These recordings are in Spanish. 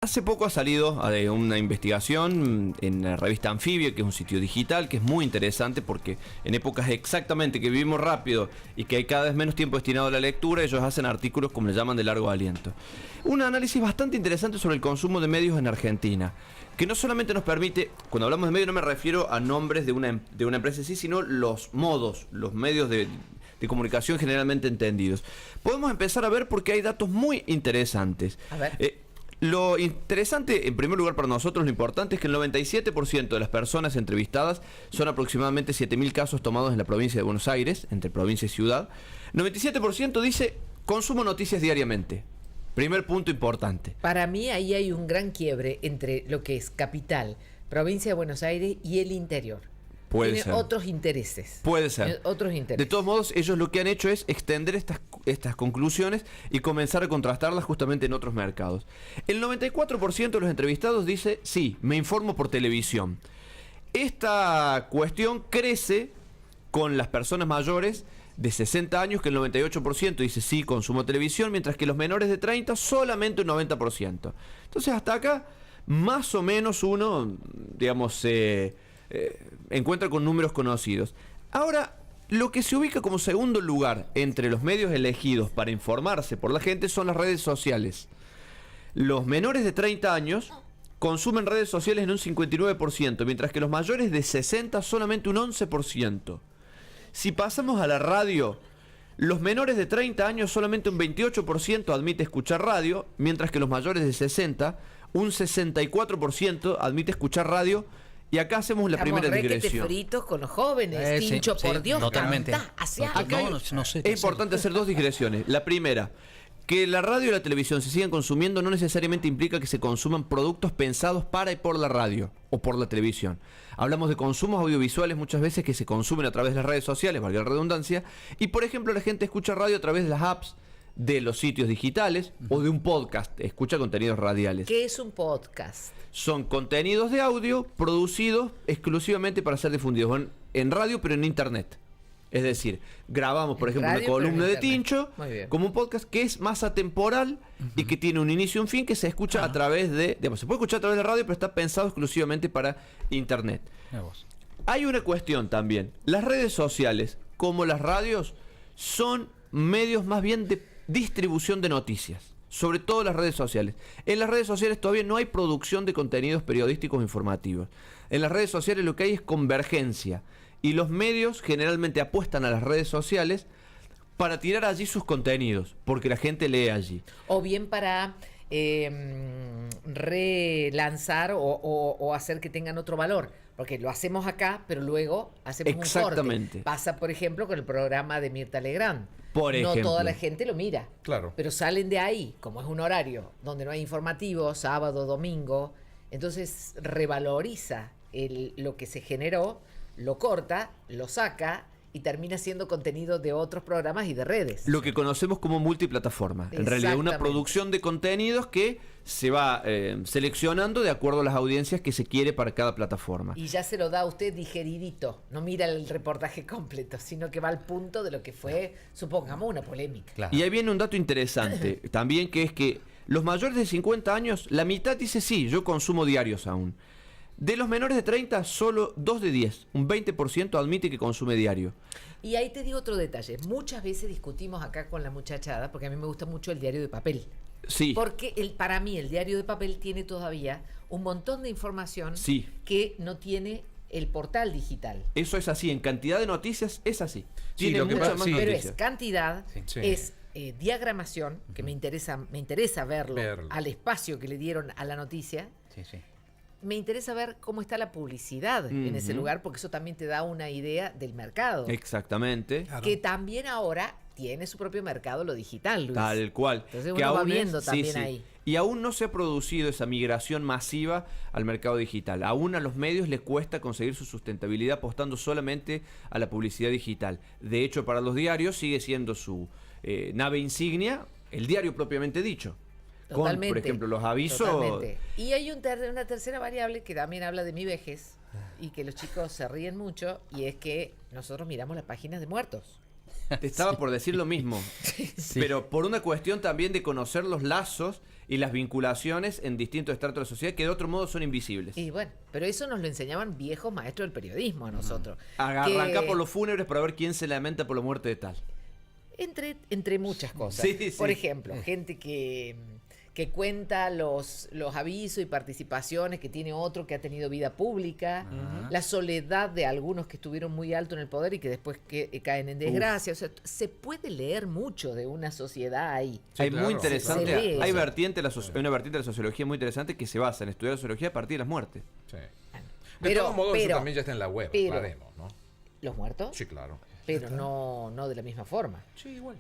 Hace poco ha salido una investigación en la revista Anfibia, que es un sitio digital, que es muy interesante porque en épocas exactamente que vivimos rápido y que hay cada vez menos tiempo destinado a la lectura, ellos hacen artículos como le llaman de largo aliento. Un análisis bastante interesante sobre el consumo de medios en Argentina, que no solamente nos permite, cuando hablamos de medios no me refiero a nombres de una empresa en sí, sino los modos, los medios de comunicación generalmente entendidos. Podemos empezar a ver porque hay datos muy interesantes. A ver. Lo interesante, en primer lugar para nosotros, lo importante es que el 97% de las personas entrevistadas son aproximadamente 7.000 casos tomados en la provincia de Buenos Aires, entre provincia y ciudad. 97% dice, consumo noticias diariamente. Primer punto importante. Para mí ahí hay un gran quiebre entre lo que es capital, provincia de Buenos Aires y el interior. Puede Tiene ser. otros intereses. Puede ser. Tiene otros intereses. De todos modos, ellos lo que han hecho es extender estas conclusiones y comenzar a contrastarlas justamente en otros mercados. El 94% de los entrevistados dice, sí, me informo por televisión. Esta cuestión crece con las personas mayores de 60 años, que el 98% dice, sí, consumo televisión, mientras que los menores de 30, solamente un 90%. Entonces, hasta acá, más o menos uno, digamos, encuentra con números conocidos. Ahora, lo que se ubica como segundo lugar entre los medios elegidos para informarse por la gente son las redes sociales. Los menores de 30 años consumen redes sociales en un 59%, mientras que los mayores de 60 solamente un 11%. Si pasamos a la radio, los menores de 30 años solamente un 28% admite escuchar radio, mientras que los mayores de 60 un 64% admite escuchar radio. Y acá hacemos la primera digresión. Fritos con los jóvenes, Tincho, sí, por Dios, totalmente. Acá no sé, es importante hacer dos digresiones. La primera, que la radio y la televisión se sigan consumiendo no necesariamente implica que se consuman productos pensados para y por la radio o por la televisión. Hablamos de consumos audiovisuales muchas veces que se consumen a través de las redes sociales, valga la redundancia, y por ejemplo la gente escucha radio a través de las apps, de los sitios digitales o de un podcast, escucha contenidos radiales. ¿Qué es un podcast? Son contenidos de audio producidos exclusivamente para ser difundidos en radio, pero en internet. Es decir, grabamos, por ejemplo, una columna de Tincho como un podcast que es más atemporal y que tiene un inicio y un fin que se escucha a través de... Digamos, se puede escuchar a través de radio, pero está pensado exclusivamente para internet. Hay una cuestión también. Las redes sociales, como las radios, son medios más bien de distribución de noticias, sobre todo las redes sociales. En las redes sociales todavía no hay producción de contenidos periodísticos informativos. En las redes sociales lo que hay es convergencia y los medios generalmente apuestan a las redes sociales para tirar allí sus contenidos, porque la gente lee allí. O bien para relanzar o hacer que tengan otro valor, porque lo hacemos acá, pero luego hacemos un corte. Pasa, por ejemplo, con el programa de Mirta Legrand. Por ejemplo. No toda la gente lo mira, claro, pero salen de ahí, como es un horario donde no hay informativo, sábado, domingo, entonces revaloriza lo que se generó, lo corta, lo saca y termina siendo contenido de otros programas y de redes. Lo que conocemos como multiplataforma. En realidad una producción de contenidos que se va seleccionando de acuerdo a las audiencias que se quiere para cada plataforma. Y ya se lo da a usted digeridito. No mira el reportaje completo, sino que va al punto de lo que fue, supongamos, una polémica. Claro. Y ahí viene un dato interesante también, que es que los mayores de 50 años, la mitad dice sí, yo consumo diarios aún. De los menores de 30, solo 2 de 10, un 20% admite que consume diario. Y ahí te digo otro detalle. Muchas veces discutimos acá con la muchachada, porque a mí me gusta mucho el diario de papel. Sí. Porque para mí el diario de papel tiene todavía un montón de información que no tiene el portal digital. Eso es así, en cantidad de noticias es así. Sí, tiene mucha más pero noticias. es cantidad, es diagramación, que me interesa verlo al espacio que le dieron a la noticia. Me interesa ver cómo está la publicidad en ese lugar, porque eso también te da una idea del mercado. Exactamente. Claro. Que también ahora tiene su propio mercado lo digital, Luis. Tal cual. Entonces uno va viendo también ahí. Y aún no se ha producido esa migración masiva al mercado digital. Aún a los medios les cuesta conseguir su sustentabilidad apostando solamente a la publicidad digital. De hecho, para los diarios sigue siendo su nave insignia el diario propiamente dicho. Totalmente, con, por ejemplo, los avisos. Totalmente. Y hay una tercera variable que también habla de mi vejez y que los chicos se ríen mucho, y es que nosotros miramos las páginas de muertos. Te estaba por decir lo mismo. Sí. Pero por una cuestión también de conocer los lazos y las vinculaciones en distintos estratos de la sociedad que de otro modo son invisibles. Y bueno, pero eso nos lo enseñaban viejos maestros del periodismo a nosotros. Arranca Que- por los fúnebres para ver quién se lamenta por la muerte de tal. Entre muchas cosas. Sí, sí. Por ejemplo, gente que cuenta los avisos y participaciones que tiene otro que ha tenido vida pública, la soledad de algunos que estuvieron muy alto en el poder y que después caen en desgracia. O sea, se puede leer mucho de una sociedad ahí. Sí, Hay claro. muy interesante, Se lee hay eso. hay una vertiente de la sociología muy interesante que se basa en estudiar la sociología a partir de las muertes. Sí. De Pero- todos modos, eso pero- también ya está en la web, pero- aclaremos, ¿no? ¿Los muertos? Sí, claro. Pero no de la misma forma. Sí, igual.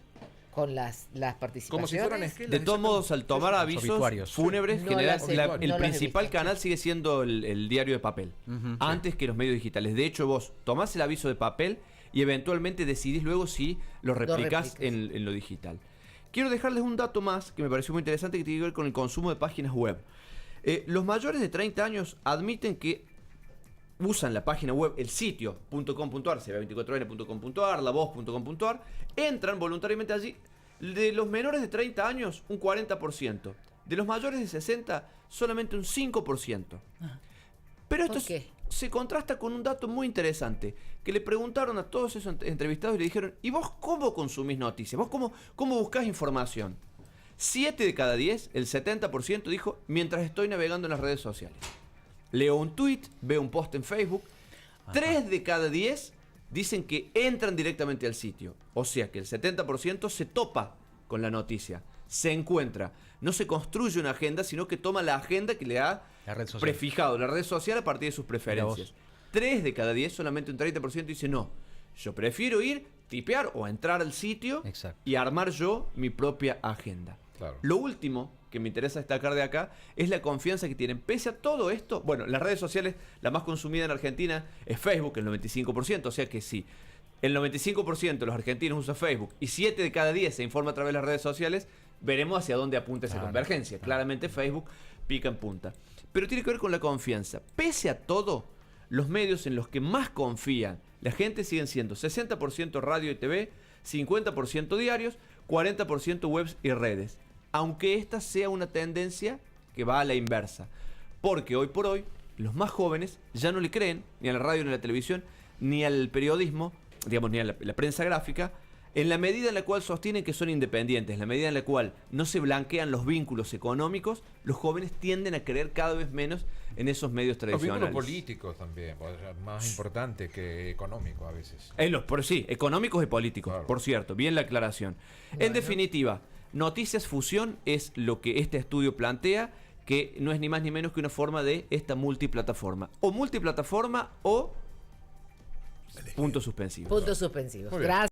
Con las participaciones. Como si fueran esquelas. De todos modos, al tomar Los avisos obituarios. fúnebres, No general, las he- el no las he principal visto. canal sigue siendo el diario de papel, antes que los medios digitales. De hecho, vos tomás el aviso de papel y eventualmente decidís luego si lo replicás replicas. en lo digital. Quiero dejarles un dato más que me pareció muy interesante que tiene que ver con el consumo de páginas web. Los mayores de 30 años admiten que usan la página web, el sitio .com.ar, cb24n.com.ar, lavoz.com.ar, entran voluntariamente allí. De los menores de 30 años, un 40%. De los mayores de 60, solamente un 5%. Pero esto ¿Por qué? se contrasta con un dato muy interesante, que le preguntaron a todos esos entrevistados y le dijeron, ¿y vos cómo consumís noticias? ¿Vos cómo buscás información? 7 de cada 10, el 70% dijo, mientras estoy navegando en las redes sociales. Leo un tweet, veo un post en Facebook. 3 de cada 10 dicen que entran directamente al sitio. O sea que el 70% se topa con la noticia, se encuentra. No se construye una agenda, sino que toma la agenda que le ha La red social. prefijado la red social a partir de sus Mira preferencias. vos. 3 de cada 10, solamente un 30% dice no. Yo prefiero ir, tipear o entrar al sitio Exacto. y armar yo mi propia agenda. Claro. Lo último que me interesa destacar de acá es la confianza que tienen. Pese a todo esto, bueno, las redes sociales, la más consumida en Argentina es Facebook, el 95%, o sea que sí. El 95% de los argentinos usa Facebook y 7 de cada 10 se informa a través de las redes sociales, veremos hacia dónde apunta esa convergencia. Claramente Facebook pica en punta. Pero tiene que ver con la confianza. Pese a todo, los medios en los que más confían la gente siguen siendo 60% radio y TV, 50% diarios, 40% webs y redes. Aunque esta sea una tendencia que va a la inversa. Porque hoy por hoy, los más jóvenes ya no le creen ni a la radio ni a la televisión, ni al periodismo, digamos, ni a la prensa gráfica, en la medida en la cual sostienen que son independientes, en la medida en la cual no se blanquean los vínculos económicos, los jóvenes tienden a creer cada vez menos en esos medios Los vínculos tradicionales. políticos también, puede ser más importante que económico a veces. Sí, económicos y políticos, Claro. por cierto, bien la aclaración. En definitiva, Noticias Fusión es lo que este estudio plantea, que no es ni más ni menos que una forma de esta multiplataforma. O multiplataforma o puntos suspensivos. Puntos suspensivos. Muy bien. Gracias.